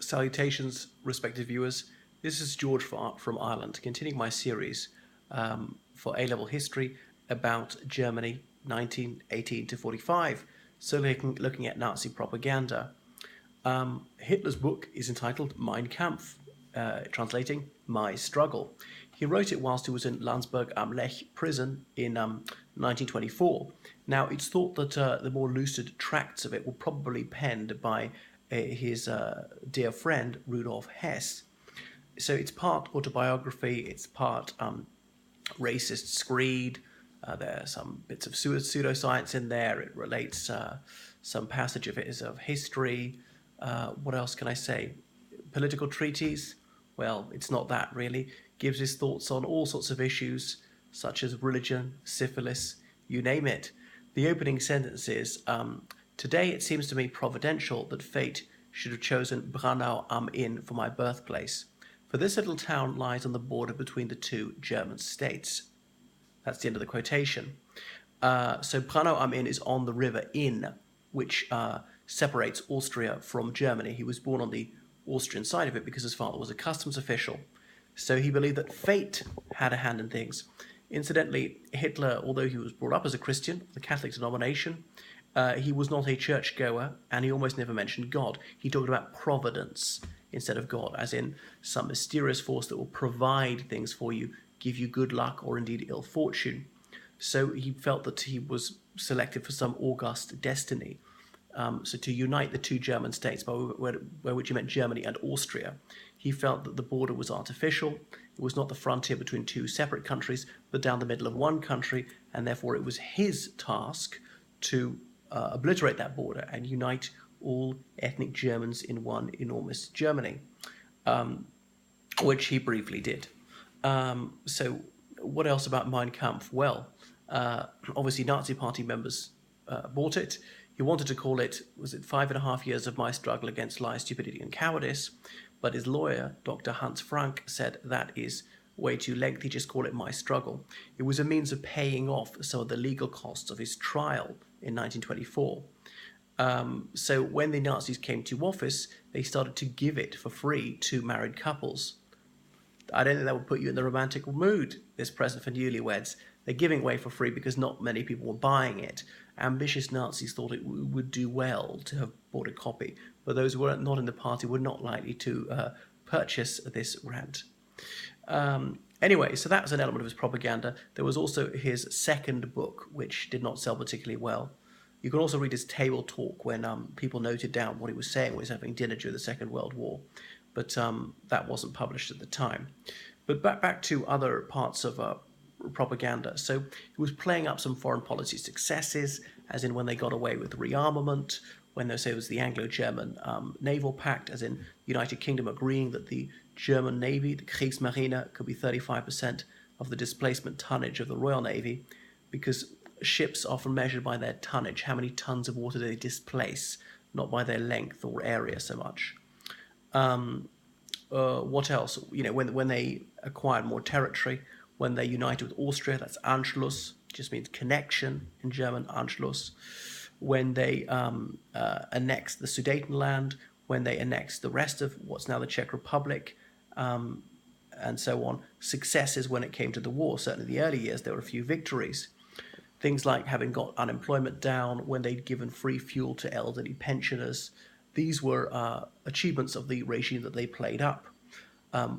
Salutations, respected viewers. This is George from Ireland, continuing my series for A-level history about Germany 1918 to 45, so looking at Nazi propaganda. Hitler's book is entitled Mein Kampf, translating My Struggle. He wrote it whilst he was in Landsberg am Lech prison in 1924. Now, it's thought that the more lucid tracts of it were probably penned by his dear friend Rudolf Hess. So it's part autobiography, it's part racist screed. There are some bits of pseudoscience in there. It relates some passage of it is of history. What else can I say? Political treatise? Well, it's not that really. Gives his thoughts on all sorts of issues, such as religion, syphilis, you name it. The opening sentence is, today it seems to me providential that fate should have chosen Braunau am Inn for my birthplace, for this little town lies on the border between the two German states. That's the end of the quotation. So Braunau am Inn is on the river Inn, which separates Austria from Germany. He was born on the Austrian side of it because his father was a customs official. So he believed that fate had a hand in things. Incidentally, Hitler, although he was brought up as a Christian, the Catholic denomination, he was not a churchgoer, and he almost never mentioned God. He talked about providence instead of God, as in some mysterious force that will provide things for you, give you good luck or indeed ill fortune. So he felt that he was selected for some august destiny. So to unite the two German states, by which he meant Germany and Austria, he felt that the border was artificial. It was not the frontier between two separate countries, but down the middle of one country, and therefore it was his task to obliterate that border and unite all ethnic Germans in one enormous Germany, which he briefly did. So what else about Mein Kampf? Well, obviously Nazi Party members bought it. He wanted to call it, 5.5 years of my struggle against lies, stupidity and cowardice, but his lawyer, Dr. Hans Frank, said that is way too lengthy, just call it my struggle. It was a means of paying off some of the legal costs of his trial in 1924. So when the Nazis came to office, they started to give it for free to married couples. I don't think that would put you in the romantic mood, this present for newlyweds. They're giving away for free because not many people were buying it. Ambitious Nazis thought it would do well to have bought a copy, but those who were not in the party were not likely to purchase this rant. Anyway, so that was an element of his propaganda. There was also his second book, which did not sell particularly well. You can also read his table talk when people noted down what he was saying when he was having dinner during the Second World War, but that wasn't published at the time. But back to other parts of propaganda. So he was playing up some foreign policy successes, as in when they got away with rearmament, when they say it was the Anglo-German naval pact, as in United Kingdom agreeing that the German Navy, the Kriegsmarine, could be 35% of the displacement tonnage of the Royal Navy, because ships are often measured by their tonnage, how many tons of water they displace, not by their length or area so much. What else? You know, when they acquired more territory, when they united with Austria, that's Anschluss, just means connection in German, Anschluss. When they annexed the Sudetenland, when they annexed the rest of what's now the Czech Republic, and so on. Successes when it came to the war. Certainly in the early years, there were a few victories. Things like having got unemployment down, when they'd given free fuel to elderly pensioners. These were achievements of the regime that they played up.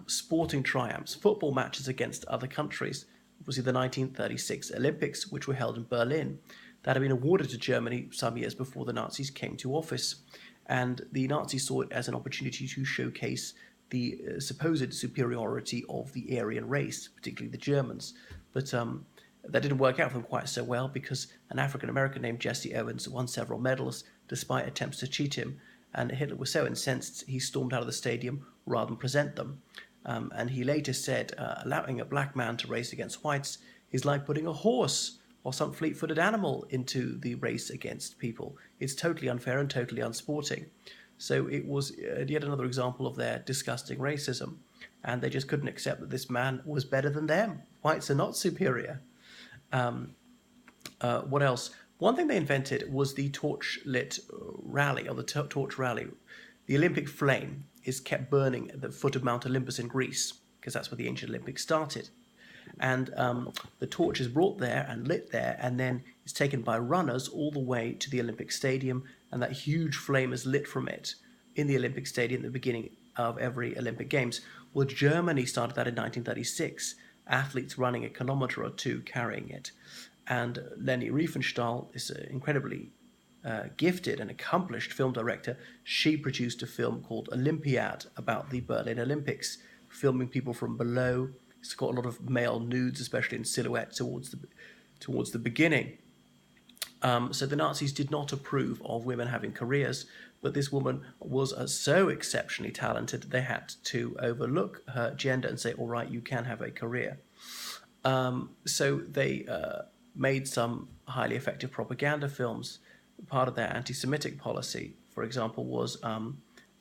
Sporting triumphs, football matches against other countries. Obviously the 1936 Olympics, which were held in Berlin, that had been awarded to Germany some years before the Nazis came to office. And the Nazis saw it as an opportunity to showcase the supposed superiority of the Aryan race, particularly the Germans. But that didn't work out for them quite so well, because an African-American named Jesse Owens won several medals despite attempts to cheat him. And Hitler was so incensed, he stormed out of the stadium rather than present them. And he later said, allowing a black man to race against whites is like putting a horse or some fleet-footed animal into the race against people. It's totally unfair and totally unsporting. So it was yet another example of their disgusting racism. And they just couldn't accept that this man was better than them. Whites are not superior. What else? One thing they invented was the torch-lit rally, or the torch rally, the Olympic flame. is kept burning at the foot of Mount Olympus in Greece, because that's where the ancient Olympics started. And the torch is brought there and lit there, and then it's taken by runners all the way to the Olympic Stadium, and that huge flame is lit from it in the Olympic Stadium at the beginning of every Olympic Games. Well, Germany started that in 1936, athletes running a kilometer or two carrying it. And Leni Riefenstahl is incredibly gifted and accomplished film director. She produced a film called Olympiad about the Berlin Olympics, filming people from below. It's got a lot of male nudes, especially in silhouette towards the beginning. So the Nazis did not approve of women having careers, but this woman was so exceptionally talented they had to overlook her gender and say, all right, you can have a career. So they made some highly effective propaganda films. Part of their anti-Semitic policy, for example, was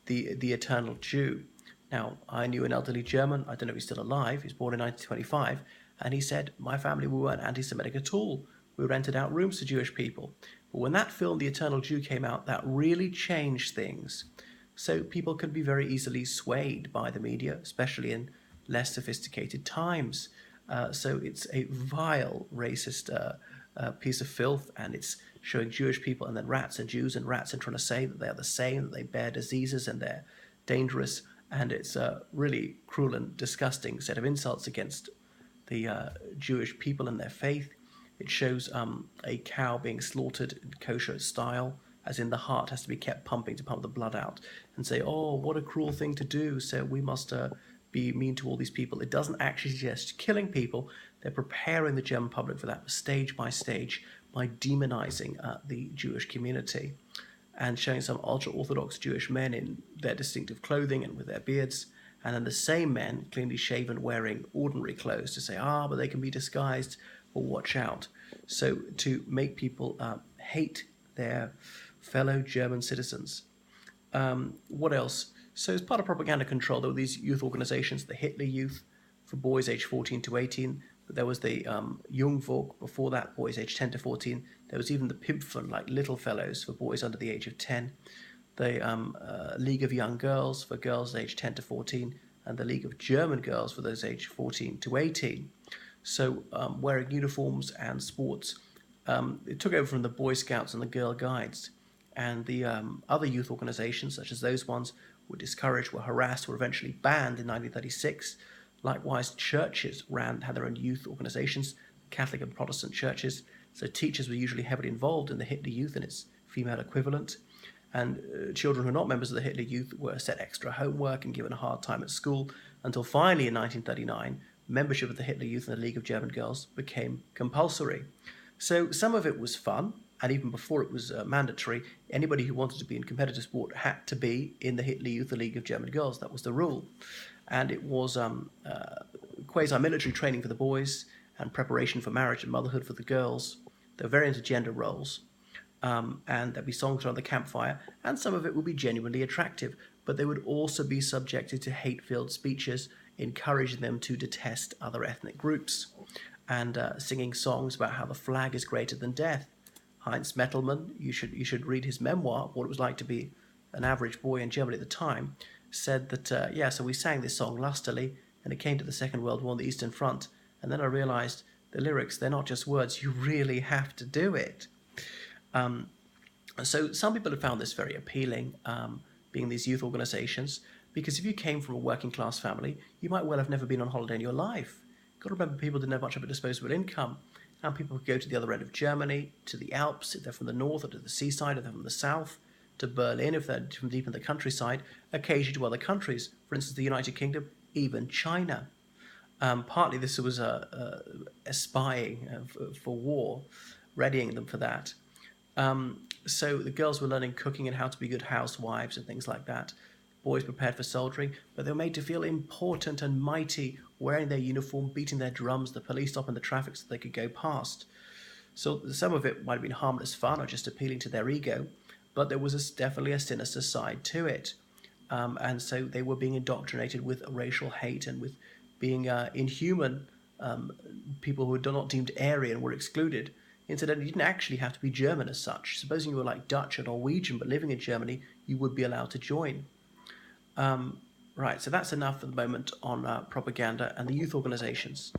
the Eternal Jew. Now, I knew an elderly German, I don't know if he's still alive, he was born in 1925, and he said, my family, we weren't anti-Semitic at all. We rented out rooms to Jewish people. But when that film, The Eternal Jew, came out, that really changed things. So people can be very easily swayed by the media, especially in less sophisticated times. So it's a vile, racist piece of filth, and it's showing Jewish people and then rats and Jews and rats and trying to say that they're the same, that they bear diseases and they're dangerous. And it's a really cruel and disgusting set of insults against the Jewish people and their faith. It shows a cow being slaughtered in kosher style, as in the heart has to be kept pumping to pump the blood out, and say, oh, what a cruel thing to do, so we must be mean to all these people. It doesn't actually suggest killing people. They're preparing the German public for that stage by stage by demonizing the Jewish community and showing some ultra-Orthodox Jewish men in their distinctive clothing and with their beards, and then the same men, cleanly shaven, wearing ordinary clothes to say, but they can be disguised, or watch out. So to make people hate their fellow German citizens. What else? So as part of propaganda control, there were these youth organizations, the Hitler Youth for boys aged 14 to 18. There was the Jungvolk before that, boys aged 10 to 14. There was even the Pimpfen, like little fellows for boys under the age of 10. The League of Young Girls for girls aged 10 to 14. And the League of German Girls for those aged 14 to 18. So wearing uniforms and sports, it took over from the Boy Scouts and the Girl Guides. And the other youth organizations, such as those ones, were discouraged, were harassed, were eventually banned in 1936. Likewise, churches had their own youth organizations, Catholic and Protestant churches. So teachers were usually heavily involved in the Hitler Youth and its female equivalent. And children who are not members of the Hitler Youth were set extra homework and given a hard time at school, until finally in 1939, membership of the Hitler Youth and the League of German Girls became compulsory. So some of it was fun, and even before it was mandatory, anybody who wanted to be in competitive sport had to be in the Hitler Youth, the League of German Girls. That was the rule. And it was quasi-military training for the boys and preparation for marriage and motherhood for the girls. They were very into gender roles. And there'd be songs around the campfire, and some of it would be genuinely attractive, but they would also be subjected to hate-filled speeches, encouraging them to detest other ethnic groups, and singing songs about how the flag is greater than death. Heinz Mettelmann, you should read his memoir, what it was like to be an average boy in Germany at the time, said that, so we sang this song lustily, and it came to the Second World War on the Eastern Front, and then I realized the lyrics, they're not just words, you really have to do it. So some people have found this very appealing, being these youth organizations, because if you came from a working class family, you might well have never been on holiday in your life. You've got to remember, people didn't have much of a disposable income, and people could go to the other end of Germany, to the Alps, if they're from the north, or to the seaside, if they're from the south, to Berlin, if they're from deep in the countryside, occasionally to other countries, for instance, the United Kingdom, even China. Partly this was spying for war, readying them for that. So the girls were learning cooking and how to be good housewives and things like that. Boys prepared for soldiering, but they were made to feel important and mighty, wearing their uniform, beating their drums, the police stopping the traffic so they could go past. So some of it might have been harmless fun or just appealing to their ego, but there was definitely a sinister side to it. And so they were being indoctrinated with racial hate and with being inhuman. People who were not deemed Aryan were excluded. Incidentally, you didn't actually have to be German as such. Supposing you were like Dutch or Norwegian, but living in Germany, you would be allowed to join. Right, so that's enough for the moment on propaganda and the youth organizations.